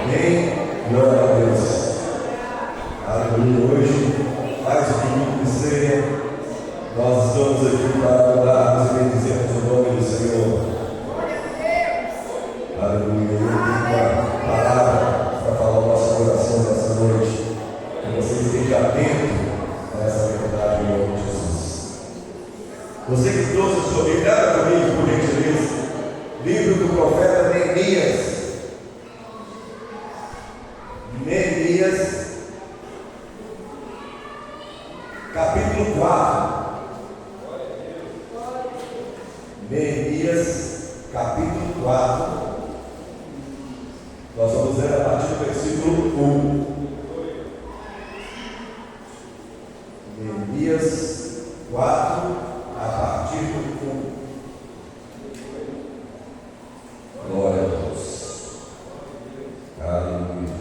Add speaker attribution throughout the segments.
Speaker 1: Amém? Glória a Deus. Aleluia. Hoje, mais um domingo de ceia, nós estamos aqui para adorarmos e bendizermos o nome do Senhor. Aleluia. Eu tenho uma palavra para falar o nosso coração nessa noite. Que você esteja atento a essa verdade em nome de Jesus. Você que trouxe a sua Bíblia, abra comigo, por gentileza. Livro do profeta Neemias. Neemias, capítulo 4. Neemias, capítulo 4. Nós vamos ler a partir do versículo 1. Neemias 4, a partir do 1. Glória a Deus. Aleluia.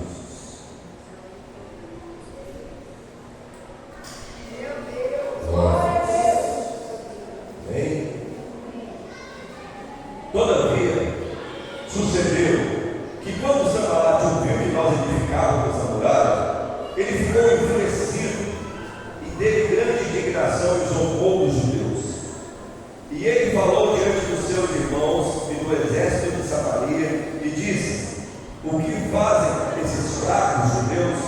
Speaker 1: Glória a Deus. Bem, todavia, sucedeu que quando Sanbalate ouviu que nós edificávamos a muralha, ele ficou enfurecido e teve grande indignação e zombou dos judeus. E ele falou diante dos seus irmãos e do exército de Samaria e disse: o que fazem esses fracos judeus?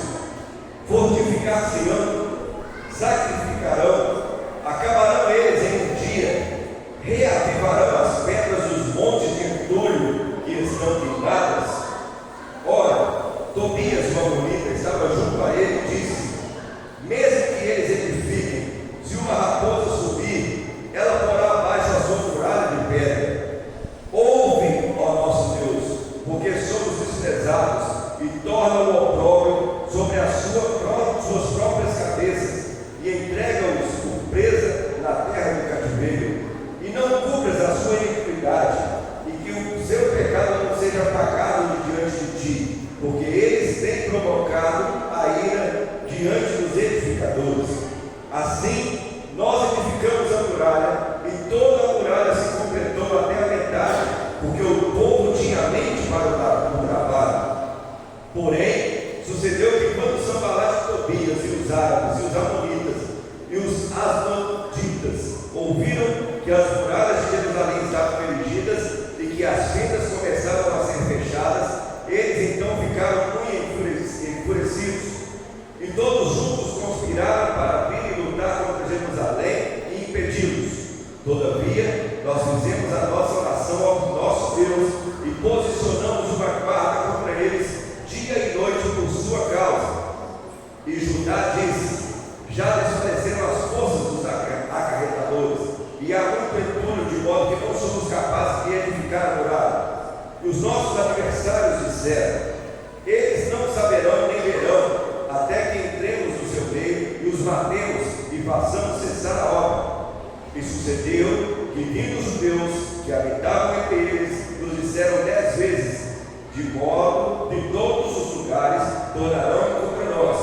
Speaker 1: Fortificar-se-ão, sacrificarão, acabarão eles em um dia, reavivarão as pedras dos montes de entulho que estão queimadas. Ora, Tobias, o amorita, estava junto a ele e disse: mesmo que eles edifiquem, se uma raposa subir, ela porá abaixo a sua muralha de pedra. Ouve, ó nosso Deus, porque somos desprezados, e torna o opróbrio sobre as suas próprias cabeças, e entrega-os por presa na terra do cativeiro. E não cubras a sua iniquidade, e que o seu pecado não seja apagado diante de ti, porque eles têm provocado a ira diante dos edificadores. Assim, nós edificamos a muralha, e toda a muralha se completou até a metade, porque o povo tinha mente para o trabalho. Porém, sucedeu que quando Sanbalate, Tobias e os árabes e os amonitas e os asdoditas ouviram que as muralhas de Jerusalém estavam erigidas e que as fendas começaram a ser fechadas, eles então ficaram muito enfurecidos, e todos juntos conspiraram para vir e lutar contra Jerusalém e impedi-los. Todavia, nós fizemos a nossa oração ao nosso Deus e posicionamos uma guarda contra eles dia e noite por sua causa. E Judá disse: já desfaleceram as forças dos acarretadores, e há muito entulho, de modo que não somos capazes de edificar a muralha. E os nossos adversários disseram: eles não saberão nem verão, até que entremos no seu meio e os matemos e façamos cessar a obra. E sucedeu que, vindo os judeus que habitavam entre eles, nos disseram 10 vezes: de modo de todos os lugares tornarão contra nós.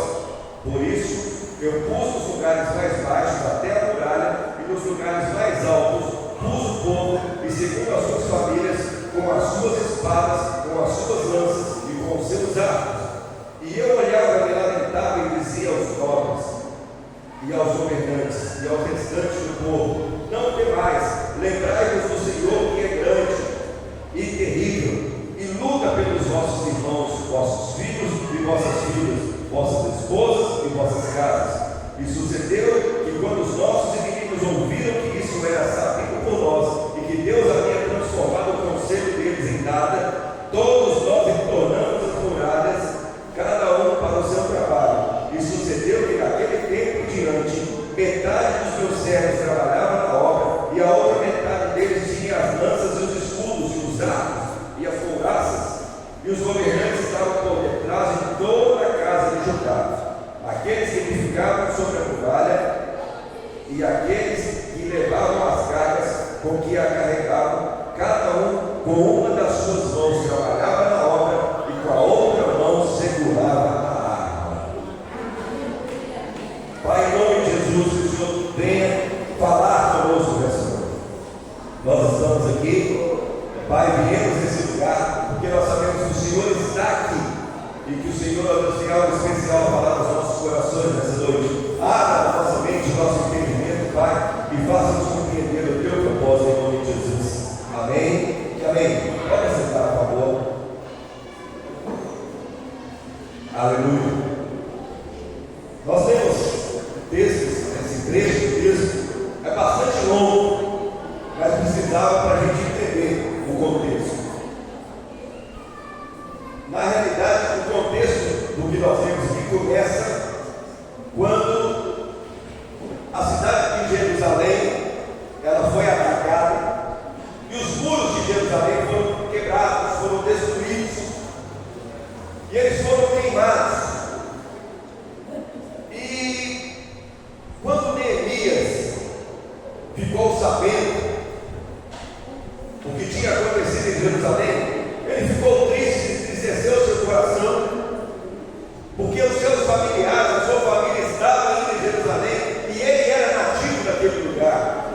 Speaker 1: Por isso, eu pus nos lugares mais baixos até a muralha, e nos lugares mais altos pus o povo, e segundo as suas famílias, com as suas espadas, com as suas lanças e com os seus arcos. E eu olhava e lamentava e dizia aos nobres e aos governantes e aos restantes do povo: não temais, lembrai-vos do Senhor, que é grande e terrível, e luta pelos vossos irmãos, vossos filhos e vossas filhas, vossas esposas e vossas casas. E sucedeu que quando os nossos inimigos ouviram que isso era sabido por nós, e que Deus havia transformado o conselho deles em nada, todos nós tornamos as muralhas, cada um para o seu trabalho. E sucedeu que daquele tempo em diante, metade dos meus servos trabalhava na obra, e a outra metade deles tinha as lanças e os escudos e os arcos e as couraças, e os governantes estavam por detrás de toda a casa de Judá, aqueles que edificavam sobre a muralha e aqueles que levavam as cargas com que a carregavam, cada um com uma das suas mãos trabalhava na obra e com a outra mão segurava a arma. Pai, em nome de Jesus, que o Senhor venha falar conosco nessa noite. Nós estamos aqui, Pai, viemos nesse lugar porque nós sabemos que o Senhor está aqui. e que o Senhor, ó Deus, tenha algo especial a falar aos nossos corações nessa noite. Abra a nossa mente, o nosso entendimento, Pai, e faça-nos compreender o teu propósito em nome de Jesus. Amém e amém. Pode sentar, por favor. Aleluia. Nós temos textos, esse trecho do texto é bastante longo, mas precisava para a gente entender o contexto. Na realidade, o contexto do que nós temos aqui começa quando a cidade de Jerusalém ela foi atacada e os muros de Jerusalém foram quebrados, foram destruídos e eles foram queimados. E quando Neemias ficou sabendo o que tinha acontecido em Jerusalém, ele ficou triste, entristeceu seu coração, porque os seus familiares, a sua família estava ainda em Jerusalém e ele era nativo daquele lugar.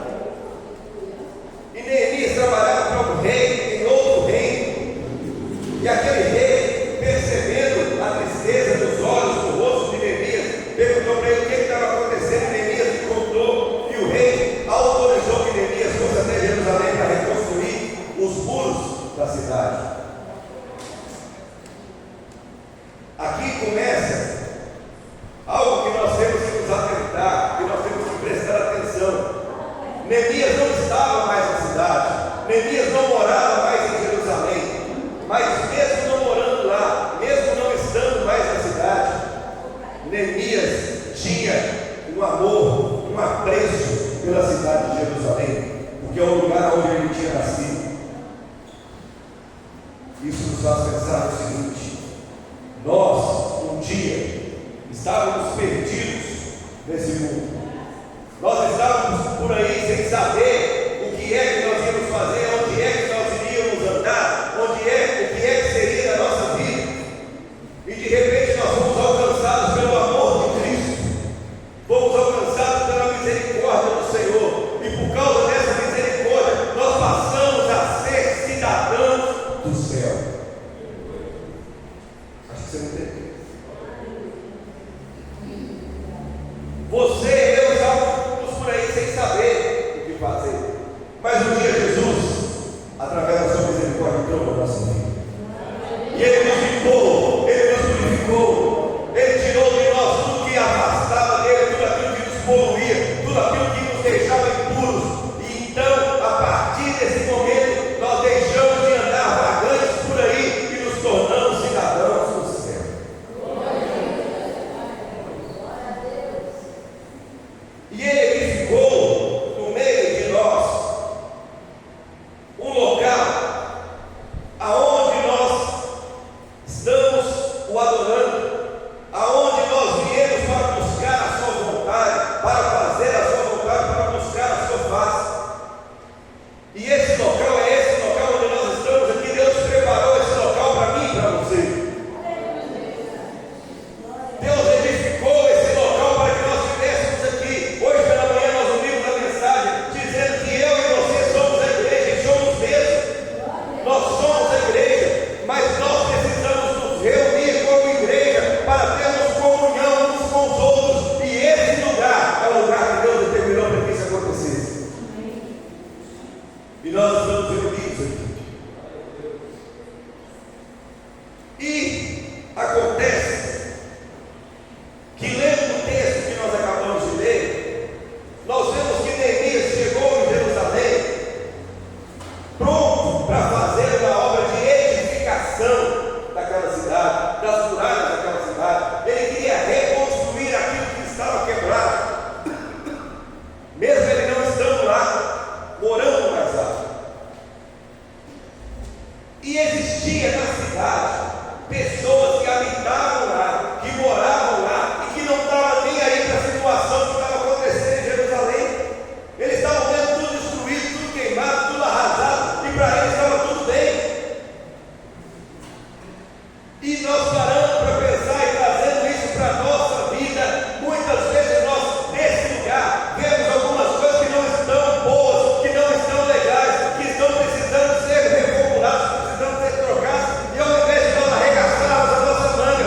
Speaker 1: E Neemias trabalhava para um rei em outro reino, e aquele rei, percebendo a tristeza dos olhos, do rosto de Neemias, perguntou para ele o que estava acontecendo. Neemias lhe contou, e o rei autorizou que Neemias fosse até Jerusalém para reconstruir os muros da cidade. Aqui começa algo que nós temos que nos atentar, que nós temos que prestar atenção. Neemias não estava mais na cidade, Neemias não morava mais em Jerusalém, mas mesmo não morando lá, mesmo não estando mais na cidade, Neemias tinha um amor, um apreço pela cidade de Jerusalém, porque é o lugar onde ele tinha nascido. Isso nos faz pensar no seguinte: nós, um dia, estávamos perdidos nesse mundo. Nós estávamos por aí sem saber o que é que nós íamos fazer, onde é que nós iríamos andar, o que é que seria da nossa vida. E de repente nós fomos alcançados pelo amor de Cristo, fomos alcançados pela misericórdia do Senhor, e por causa dessa misericórdia nós passamos a ser cidadãos do céu. Acho que você não entendeu. Você e eu estávamos por aí sem saber o que fazer, mas um dia Jesus, através da sua misericórdia, entrou na nossa vida, e Ele nos limpou, Ele nos purificou, Ele tirou de nós tudo que afastava dele, tudo aquilo que nos poluía, tudo aquilo que nos deixava impuros. E então, a partir desse momento, nós deixamos de andar vagantes por aí e nos tornamos cidadãos do céu. E Ele edificou no meio de nós um local aonde nós estamos o adorando, aonde nós viemos para buscar a sua vontade, para fazer a sua vontade, para buscar a sua face. E esse local é esse local onde nós estamos aqui. Deus preparou esse local para mim e para você. Deus edificou esse local para que nós estivéssemos aqui. Hoje pela manhã nós ouvimos a mensagem dizendo que eu e você somos a igreja, e somos mesmo. Nós somos a igreja, mas nós precisamos nos reunir como igreja para termos comunhão uns com os outros. E esse lugar é o lugar que Deus determinou para que isso acontecesse. E nós estamos reunidos aqui. E acontece que, lendo o texto que nós acabamos de ler, nós vemos que Neemias chegou em Jerusalém pronto para fazer uma obra de edificação daquela cidade, das muralhas daquela cidade. Ele queria reconstruir aquilo que estava quebrado, mesmo ele não estando lá, morando mais lá. E existia na cidade pessoas que habitavam lá, que moravam lá e que não estavam nem aí para a situação que estava acontecendo em Jerusalém. Eles estavam vendo tudo destruído, tudo queimado, tudo arrasado, e para eles estava tudo bem. E nós paramos para pensar e trazendo isso para a nossa vida. Muitas vezes nós, nesse lugar, vemos algumas coisas que não estão boas, que não estão legais, que estão precisando ser reformuladas, precisando ser trocadas, e ao invés de nós arregaçarmos a nossa manga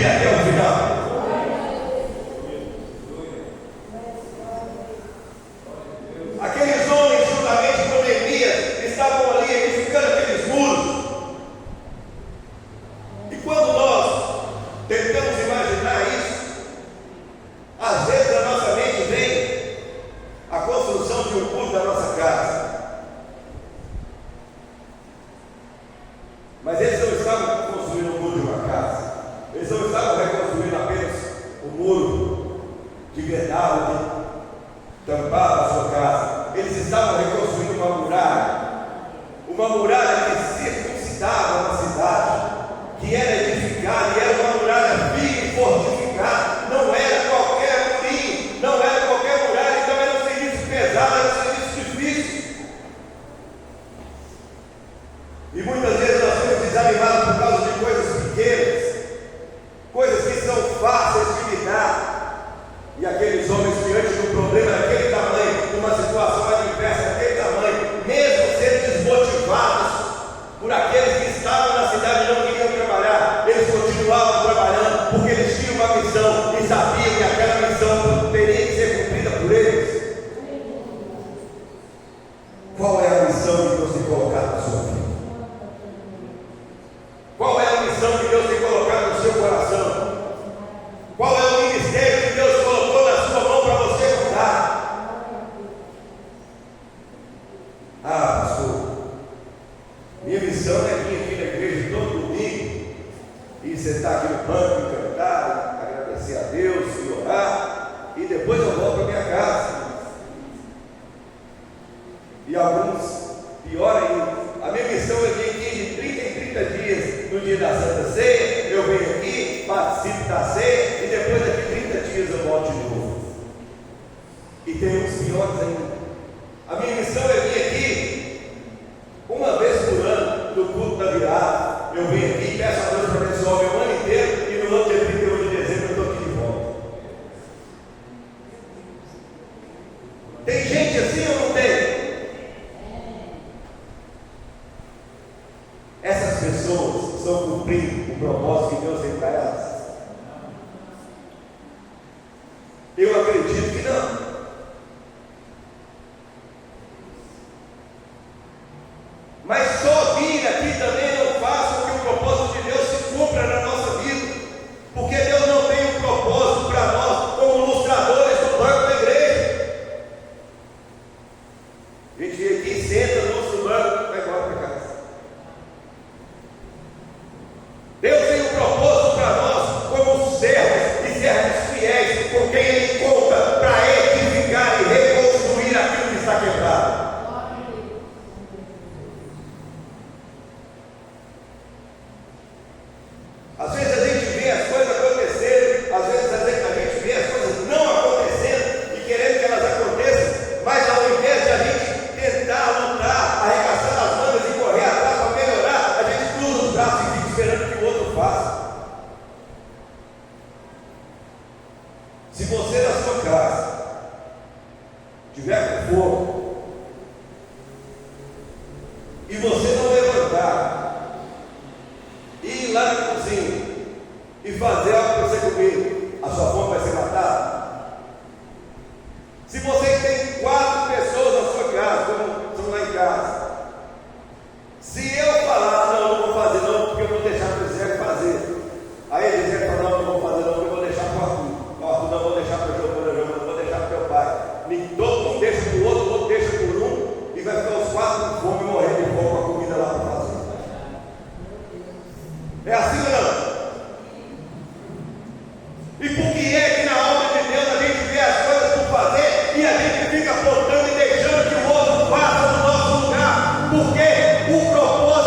Speaker 1: firme até o final. Aqueles homens, juntamente com Neemias, estavam ali edificando aqueles muros. E quando nós tentamos imaginar isso, às vezes na nossa mente vem a construção de um muro da nossa casa. Mas eles não estavam construindo o muro de uma casa. Eles não estavam reconstruindo apenas o muro de gredal que tampava a sua casa. Eles estavam reconstruindo uma muralha que circuncidava uma cidade, que era edificada, e era uma muralha firme e fortificada. Não era qualquer murinho, não era qualquer muralha. Então era um serviço pesado, era um serviço difícil. E muitas vezes nós somos desanimados por causa de coisas pequenas, coisas que são fáceis de lidar. E aqueles homens, diante de um problema daquele tamanho, de uma situação adversa daquele tamanho, mesmo sendo desmotivados por aqueles que estavam na cidade e não queriam trabalhar, eles continuavam trabalhando, porque eles tinham uma missão e sabiam que aquela missão teria que ser cumprida por eles. Qual é a missão que Deus tem colocado na sua vida? Qual é a missão que Deus tem colocado no seu coração? Qual é o ministério que Deus colocou na sua mão para você mudar? Ah, pastor, minha missão é vir aqui na igreja todo domingo e sentar aqui no banco e cantar, agradecer a Deus e orar, e depois eu volto para minha casa. E alguns, pior ainda, a minha missão é vir aqui de 30 em 30 dias, no dia da Santa Ceia, eu venho aqui, participo da ceia, e depois daqui 30 dias eu volto de novo. E tem uns piores ainda. A minha missão é vir aqui uma vez por ano, no culto da virada. Eu venho aqui e peço a Deus para abençoar o meu ano inteiro, e no outro dia 31 de dezembro eu estou aqui de volta. Tem gente assim ou não tem? Essas pessoas estão cumprindo o propósito que Deus tem para elas? Eu acredito que não. Mas só vir aqui também não faz com que o propósito de Deus se cumpra na nossa vida, porque Deus não tem um propósito para nós como ilustradores do banco da igreja. A gente vem aqui, senta no nosso banco e vai embora para casa. Deus tem um propósito para nós como servos e servos fiéis, com quem Ele conta para edificar e reconstruir aquilo que está quebrado. Às vezes a gente vê as coisas acontecerem, às vezes a gente vê as coisas não acontecendo e querendo que elas aconteçam, mas ao invés de a gente tentar lutar, arregaçar as mangas e correr atrás para melhorar, a gente cruza os braços e fica esperando que o outro faça. Se você na sua casa tiver com fogo e você não levantar e ir lá na cozinha e fazer algo para você comer, a sua fome vai ser matada. Se você tem 4 pessoas na sua casa, como estão lá em casa, se eu falar, não vou fazer não, porque eu vou deixar para o Zé fazer, aí ele vai falar, não vou fazer não, porque eu vou deixar para o Arthur, não vou deixar para o Giovana, não vou deixar para o teu pai. Todo mundo deixa para o outro, o outro deixa por um, e vai ficar os 4 com fome e morrendo de fome com a comida lá para fazer. É assim ou não? E por que é que na obra de Deus a gente vê as coisas por fazer e a gente fica apontando e deixando que o outro faça no nosso lugar? Porque o propósito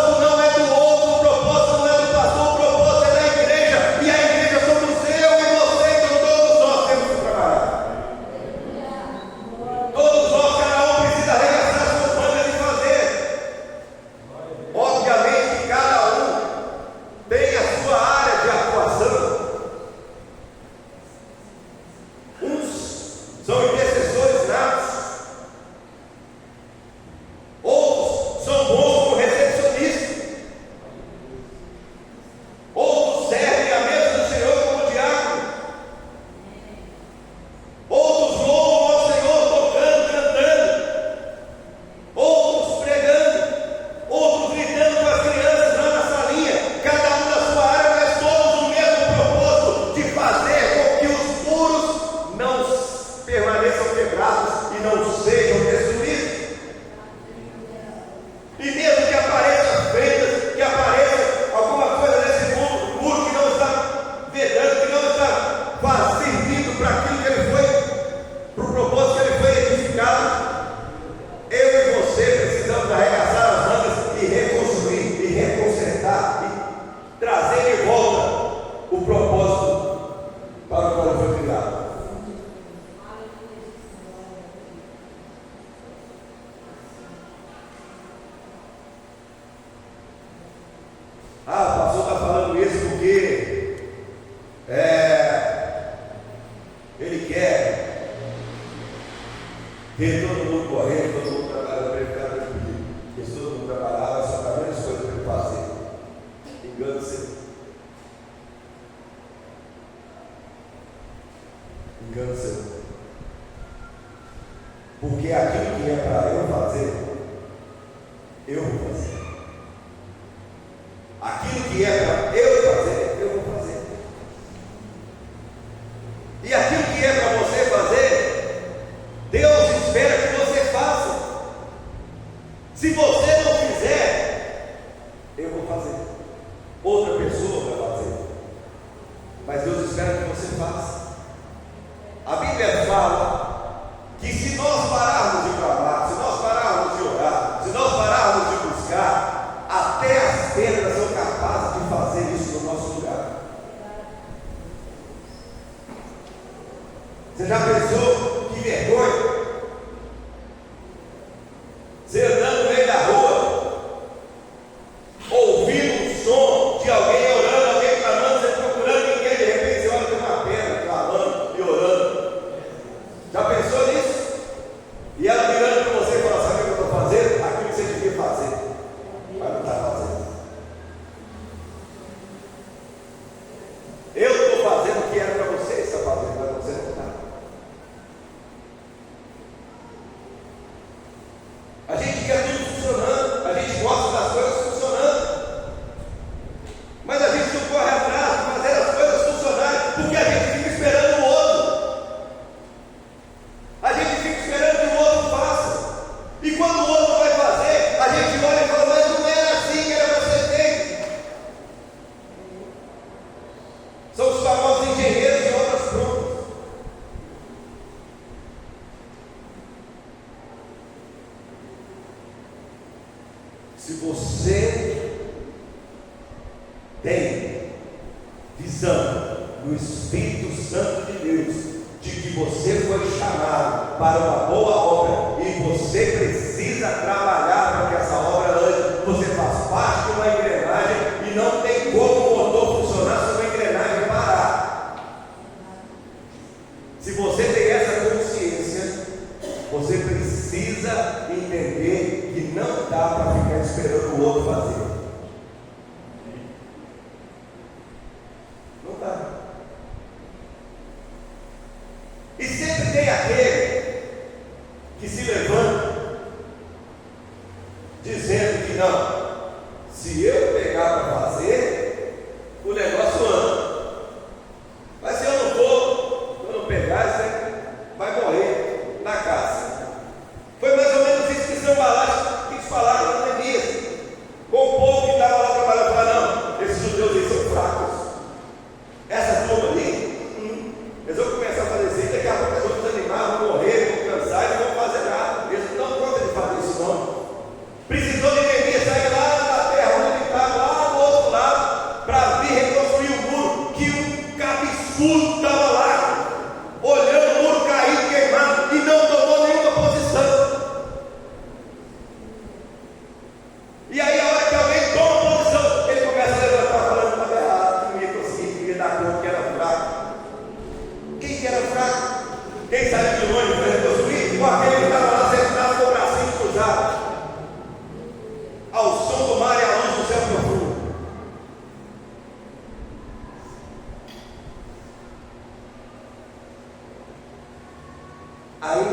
Speaker 1: Ah, o pastor está falando isso porque ele quer ver todo mundo correndo, todo mundo trabalhando para ele ficar tranquilo. Porque se todo mundo trabalhava, só para menos coisas para ele fazer. Engano-se. Engano-se. Porque aquilo que é para eu fazer, eu vou fazer. Aquilo que é para eu fazer, eu vou fazer. E aquilo que é para você fazer, Deus espera que você faça. Se você não fizer, eu vou fazer. Outra pessoa vai fazer. Mas Deus espera que você faça. A Bíblia fala que se nós pararmos de clamar, se nós pararmos de orar, se nós pararmos de buscar, até as pedras são capazes de fazer isso no nosso lugar. Você já pensou que vergonha? Você andando no meio da rua, ouvindo um som de alguém orando, alguém clamando, você procurando ninguém, de repente você olha tem uma pedra clamando e orando. Já pensou nisso? E ela virando para você e falando: sabe o que eu estou fazendo? Aquilo que você devia fazer, mas não está fazendo. Eu estou fazendo o que era para você está fazendo, mas você não está. A gente quer tudo funcionando, a gente gosta das coisas funcionando, mas a gente não corre atrás de fazer as coisas funcionarem, porque a gente fica esperando o outro. A gente fica esperando que o outro faça. E quando o outro vai fazer, a gente olha e fala: mas não era assim que era para ser feito. São os famosos engenheiros de obras prontas. Se você tem visão no Espírito Santo de Deus, de que você foi chamado para uma boa obra e você precisa trabalhar para que essa obra ande, você faz parte de uma engrenagem e não tem como o motor funcionar se uma engrenagem parar. Se você tem essa consciência, você precisa entender que não dá para ficar esperando o outro fazer. Não dá. E sempre tem aquele que se levanta dizendo que não, se eu pegar para fazer, o negócio anda. Mas se eu não for, se eu não pegar, você vai morrer na casa. Foi mais ou menos isso que São Balásio quis falar na pandemia, com o povo que estava lá trabalhando. Falar: não, esses judeus aí são fracos. Essa turma ali, eles vão começar a fazer, daqui a pouco eles vão desanimar, vão morrer, vão cansar e não vão fazer nada. Eles não dão conta de fazer isso não. Precisou de Neemias sair lá da terra onde ele estava, lá do outro lado, para vir reconstruir o muro, que um absurdo estava lá, olhando o muro caído, queimado, e não tomou nenhuma posição. E aí a hora que alguém toma posição, ele começa a levantar falando que estava errado, que não ia conseguir, que não ia dar conta, que era fraco. Quem que era fraco? Quem saiu de longe para reconstruir? Ou aquele que estava lá sentado com o bracinho cruzado, ao som do mar e à luz do céu profundo? Aí,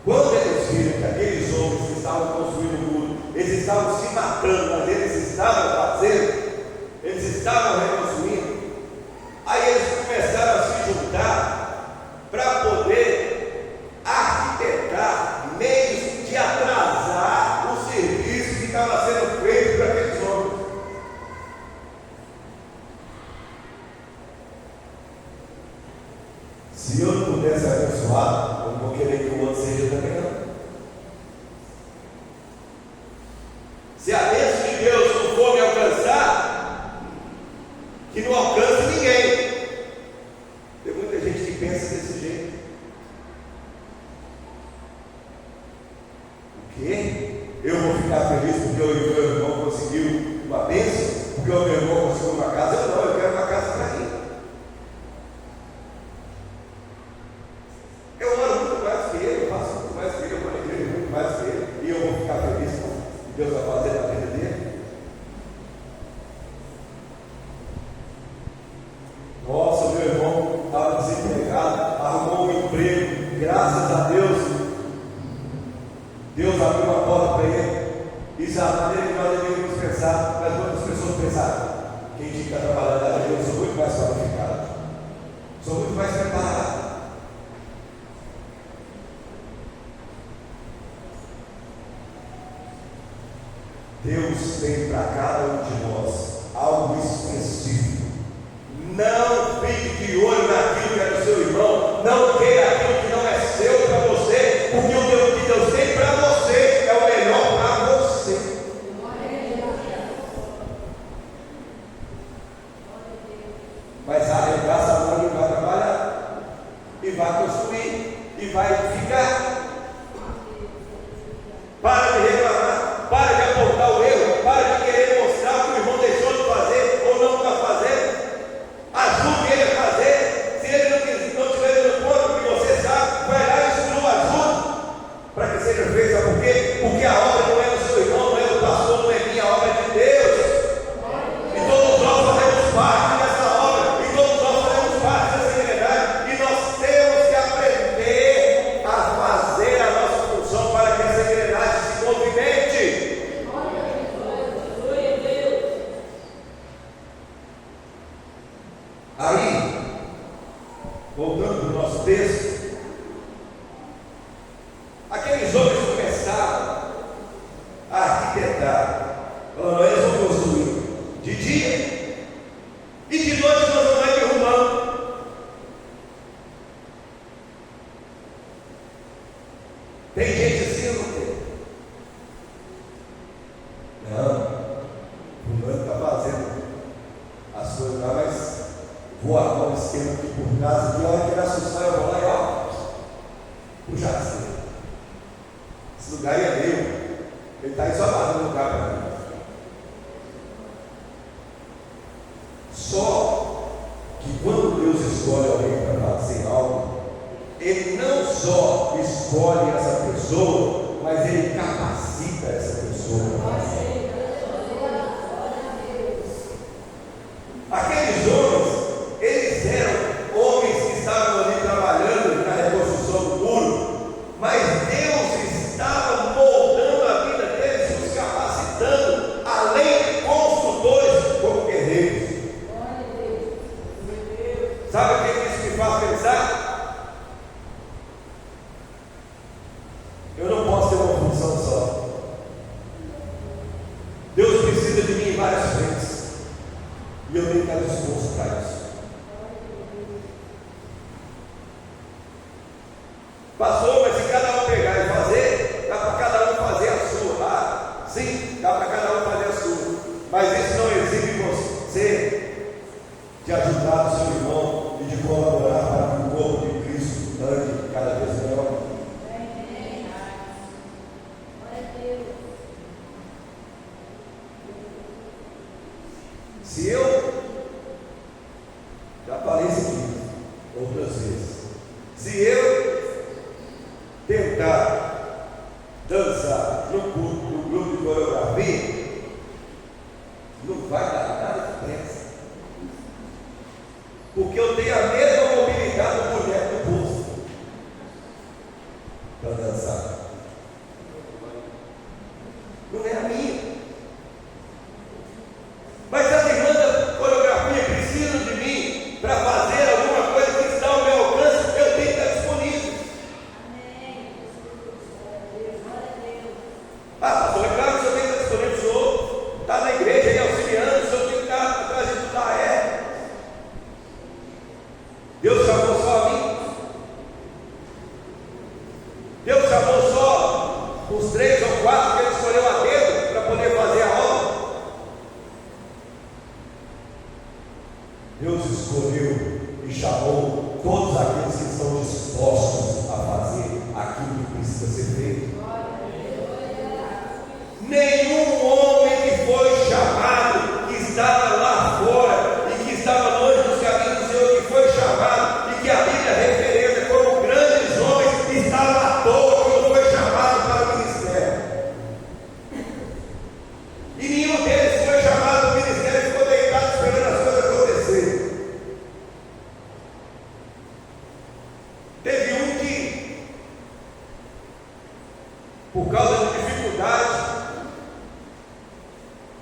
Speaker 1: quando eles viram que aqueles homens que estavam construindo o muro, eles estavam se matando, mas eles estavam fazendo, eles estavam reconstruindo, aí eles começaram a se juntar para poder arquitetar meios de atrasar o serviço que estava sendo feito para aqueles homens. Se eu não puder ser abençoado, eu não vou querer que o outro seja também não. Se a bênção de Deus não for me alcançar, que não alcance ninguém. Tem muita gente que pensa desse jeito. O quê? Eu vou ficar feliz porque o meu irmão conseguiu uma bênção? Deus vai fazer na vida dele? Nossa, meu irmão estava desempregado, arrumou um emprego, graças a Deus, Deus abriu uma porta para ele. Isso é a maneira que nós deveríamos pensar, mas quantas pessoas pensaram? Quem fica trabalhando ali, eu sou muito mais qualificado, sou muito mais preparado. Deus tem para cada um de nós algo específico. Não fique de olho naquilo que é do seu irmão, não queira aquilo que não é seu para você, porque o que Deus tem para você é o melhor para você. Mas arregaça a mão e vai trabalhar, e vai construir, e vai ficar. Para de reclamar, para de apontar o erro, para de querer mostrar o que o irmão deixou de fazer ou não está fazendo. Ajude ele a fazer. Se ele não estiver dando conta do que você sabe, vai lá e instrua, ajude para que seja feito. Sabe por quê? Porque a obra não é do seu irmão, não é do pastor, não é minha, a obra é de Deus. E todos nós fazemos parte dessa obra, e todos nós fazemos parte dessa engrenagem, e nós temos que aprender a fazer a nossa função para que essa engrenagem se movimente. Aí, voltando para o nosso texto, aqueles homens começaram a arquitetar, falando: eles vão construir de dia e de noite nós vamos lá derrubando. Tem gente assim ou não tem? Não, fulano está fazendo as coisas lá, mas vou armar um esquema aqui por casa, que a hora que ele assustar eu vou lá e ó, puxa assim. Esse lugar é meu, ele está aí só fazendo um lugar para mim. Só que quando Deus escolhe alguém para fazer algo, Ele não só escolhe essa pessoa, mas Ele capacita essa pessoa. Aqueles homens, eles eram homens que estavam ali trabalhando na reconstrução do muro, mas Deus estava moldando a vida deles, os capacitando, além de construtores, como guerreiros. Sabe o que isso me faz pensar? Eu não posso ter uma função só. Deus precisa de mim em várias frentes, e eu tenho que estar disposto para isso. Pastor, mas se cada um pegar e fazer, dá para cada um fazer a sua. Ah, sim, dá para cada um fazer a sua. Mas isso não exime você de ajudar o seu irmão e de colaborar para que o corpo de Cristo ande cada vez melhor. Se eu, já falei isso aqui outras vezes, se eu tentar dançar no grupo de coreografia, não vai dar nada de pressa, porque eu tenho a mesma mobilidade do boneco do bolso para dançar, não é a minha. Mas as irmãs da coreografia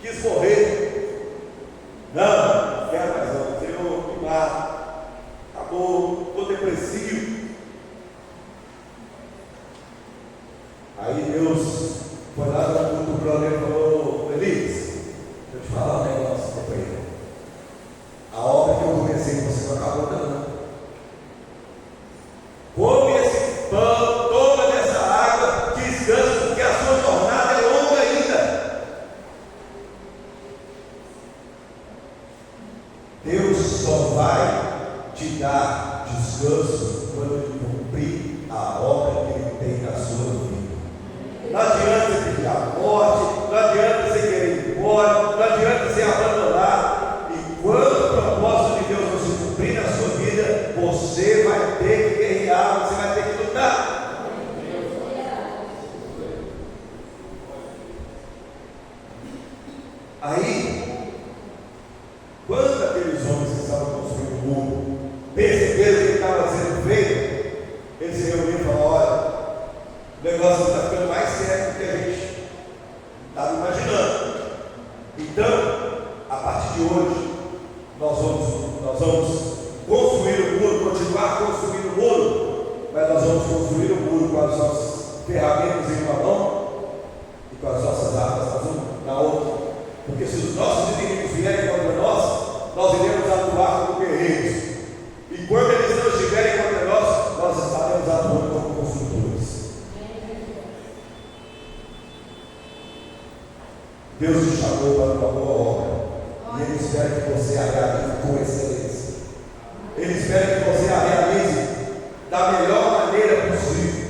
Speaker 1: quis morrer. Não quero mais não, Senhor, me mata. Acabou, estou depressivo. Aí Deus foi lá no plano e falou: Elias, deixa eu te falar um negócio, companheiro. A obra que eu comecei você não acabou não. Come esse pão, toma dessa água, descansa, porque a sua jornada é longa ainda. Deus só vai te dar descanso quando Ele cumprir a obra que Ele tem na sua vida. Não adianta você pedir a morte, não adianta você querer ir embora, não adianta você abandonar. E quando o propósito de Deus não se cumprir na sua vida, você vai ter que guerrear, você vai ter que lutar. Aí, quando aqueles homens que estavam construindo o muro perceberam que estava sendo feito, eles se reuniram e falaram: olha, o negócio está ficando mais sério do que a gente estava imaginando. Então, a partir de hoje, nós vamos construir o muro, continuar construindo o muro, mas nós vamos construir o muro com as nossas ferramentas em uma mão e com as nossas armas na outra. Porque se os nossos inimigos vierem contra nós iremos atuar como guerreiros. E quando eles não estiverem contra nós estaremos atuando como construtores. Deus te chamou para uma boa obra. E Ele espera que você a realize com excelência. Ele espera que você a realize da melhor maneira possível.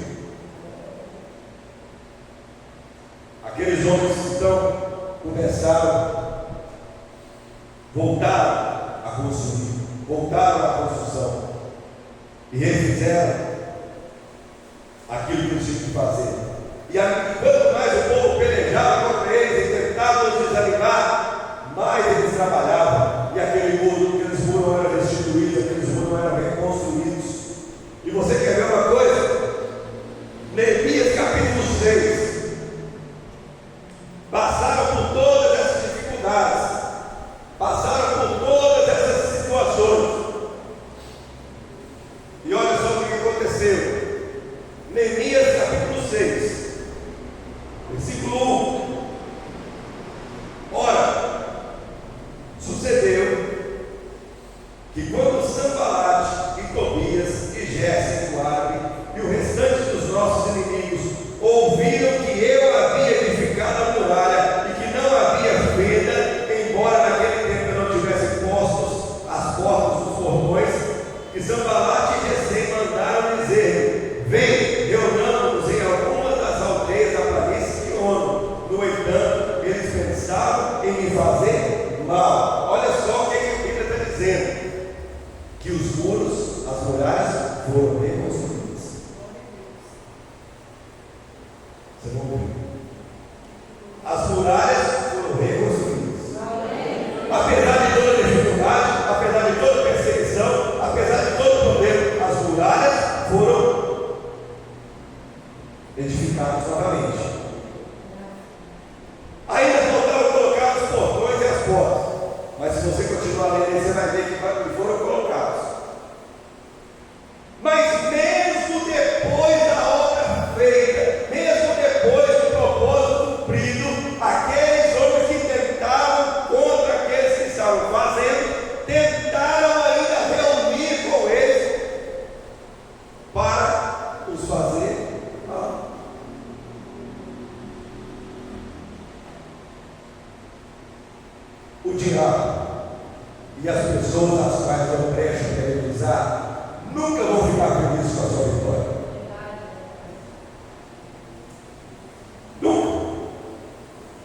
Speaker 1: Aqueles homens então começaram, voltaram a construir, voltaram à construção e refizeram aquilo que eles tinham que fazer. E quanto mais o povo pelejava contra eles e tentava os desanimar, mais eles trabalhavam, e aqueles muros eram restituídos, aqueles muros eram reconstruídos. E você quer ver uma coisa? Neemias capítulo 6. Passaram por todas essas dificuldades, passaram por todas essas situações. E olha só o que aconteceu. Neemias capítulo 6, versículo 1. Ora, sucedeu que quando Sanbalate e Tobias e Gésem o árabe e o restante dos nossos inimigos ouviram que eu havia edificado a muralha e que não havia fenda, embora naquele tempo eu não tivesse postos as portas dos portões, que Sanbalate e Gésem mandaram dizer: vem, reunamos-nos em algumas das aldeias da planície de Ono. No entanto, eles pensavam em me fazer mal. Olha só o que a Bíblia está dizendo: que os muros, as muralhas foram reconstruídas. Você não ouviu? As muralhas foram reconstruídas. Apesar de toda dificuldade, apesar de toda perseguição, apesar de todo problema, as muralhas foram edificadas novamente. Ainda faltaram colocar os portões e as portas, mas se você continuar lendo, você vai ver que foram colocados. Mas mesmo depois da obra feita, mesmo depois do propósito cumprido, aqueles homens que tentavam contra aqueles que estavam fazendo, tentaram ainda reunir com eles para os fazer mal. O diabo e as pessoas às quais não prestam para ele usar nunca vão ficar felizes com a sua vitória. Nunca.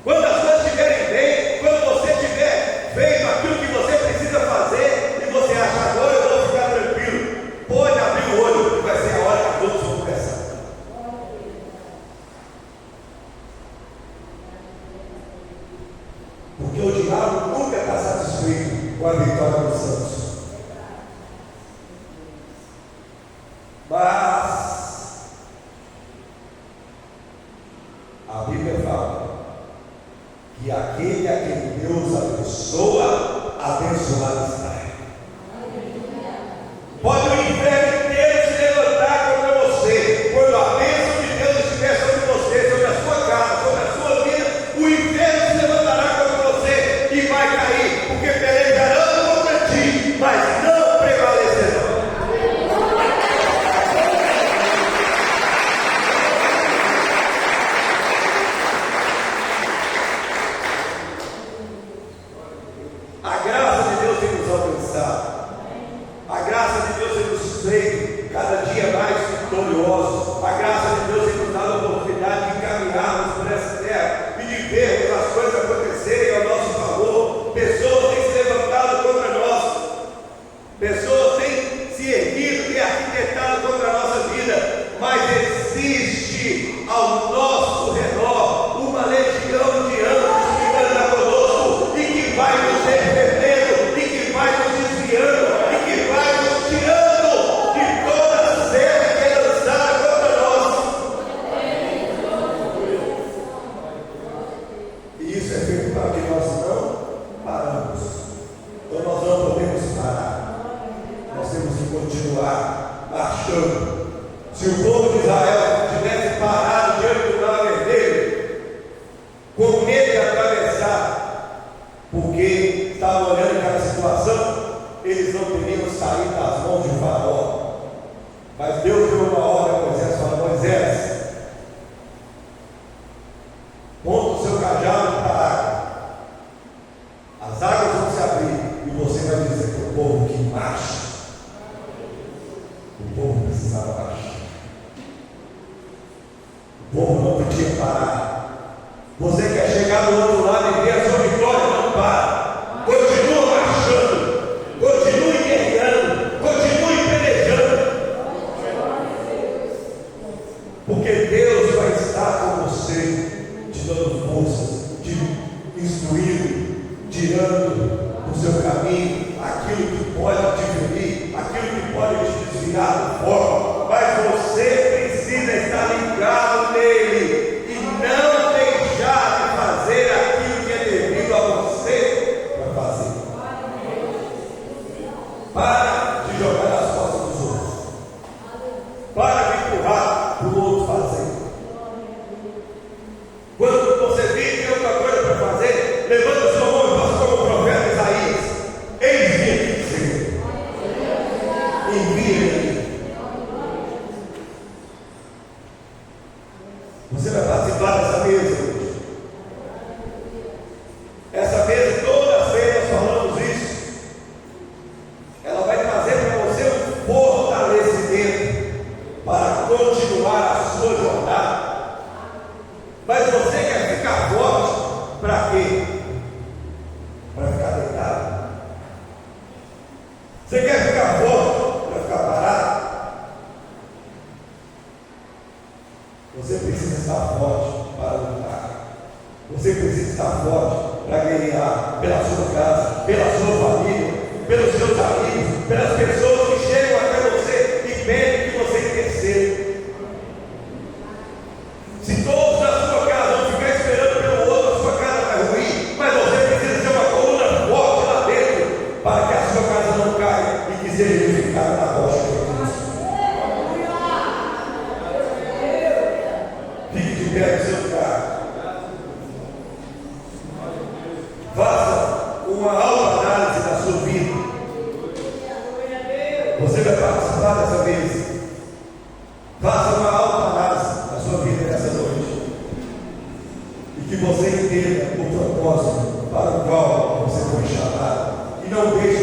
Speaker 1: Quando as coisas estiverem bem, quando você tiver feito aquilo que você precisa fazer e você acha: agora eu vou ficar tranquilo, pode abrir o olho, que vai ser a hora que todos vão começar. Porque o diabo nunca está satisfeito com a vitória dos santos. Mas a Bíblia fala que aquele a quem Deus abençoa, abençoado está. Pode o inferno inteiro se levantar contra você, quando a bênção de Deus estiver sobre você, sobre a sua casa, sobre a sua vida, o inferno se levantará contra você e vai cair, porque pelejarão contra ti, mas não prevalecerão. A graça de Deus tem nos alcançado. A graça de Deus tem nos feito cada dia mais vitoriosos. A graça de Deus tem nos dado a oportunidade de caminharmos por essa terra e de vermos as coisas acontecerem ao nosso favor. Pessoas têm se levantado contra nós, pessoas têm se erguido e arquitetado contra a nossa vida, mas existe ao nosso redor uma legião de anjos que anda conosco e que vai nos defendendo, e que vai nos desviando, e que vai nos tirando de toda a cena que é lançada contra nós. E isso é feito para que nós não paramos. Então nós não podemos parar. Nós temos que continuar marchando. Se o povo de Israel tivesse parado diante do mar vermelho, com medo de atravessar, porque estavam olhando aquela situação, eles não teriam saído das mãos de Faraó. Mas Deus deu uma ordem a Moisés, falou: Moisés, ponta o seu cajado para a água, as águas vão se abrir e você vai dizer para o povo que marcha. O povo precisava marchar. O povo não podia parar. Você quer chegar do outro lado e ver a sua vitória? Não para. Continua marchando. Continue guerreando. Continue pelejando. Porque Deus vai estar com você, te dando forças, te instruindo, tirando do seu caminho aquilo que pode te ferir, aquilo que pode te desviar do foco. Mas você precisa estar ligado nele e não deixar de fazer aquilo que é devido a você para fazer. Para de jogar nas costas dos outros. Para de empurrar para o outro fazer. Quando você vê que outra coisa para fazer, levanta sua mão e faça como o profeta Isaías: eis-me aqui, Senhor. Envia-me. Você vai participar dessa mesa hoje. Essa mesa, toda vez nós falamos isso, ela vai trazer para você um fortalecimento para continuar a sua jornada. Mas você quer ficar forte para quê? Para ficar deitado? Você quer ficar forte para ficar parado? Você precisa estar forte para lutar. Você precisa estar forte para guerrear pela sua casa, pela sua família, pelos seus amigos, pelas pessoas que chegam até você e pedem que você interceda. Se todos na sua casa vão ficar esperando pelo outro, a sua casa vai ruir, mas você precisa ter uma coluna forte lá dentro para que a sua casa não caia e que seja edificada na rocha de Cristo. Fique de pé no seu lugar. Faça uma autoanálise da sua vida. Você vai participar dessa vez. Faça uma autoanálise da sua vida nessa noite. E que você entenda o propósito para o qual você foi chamado. E não deixe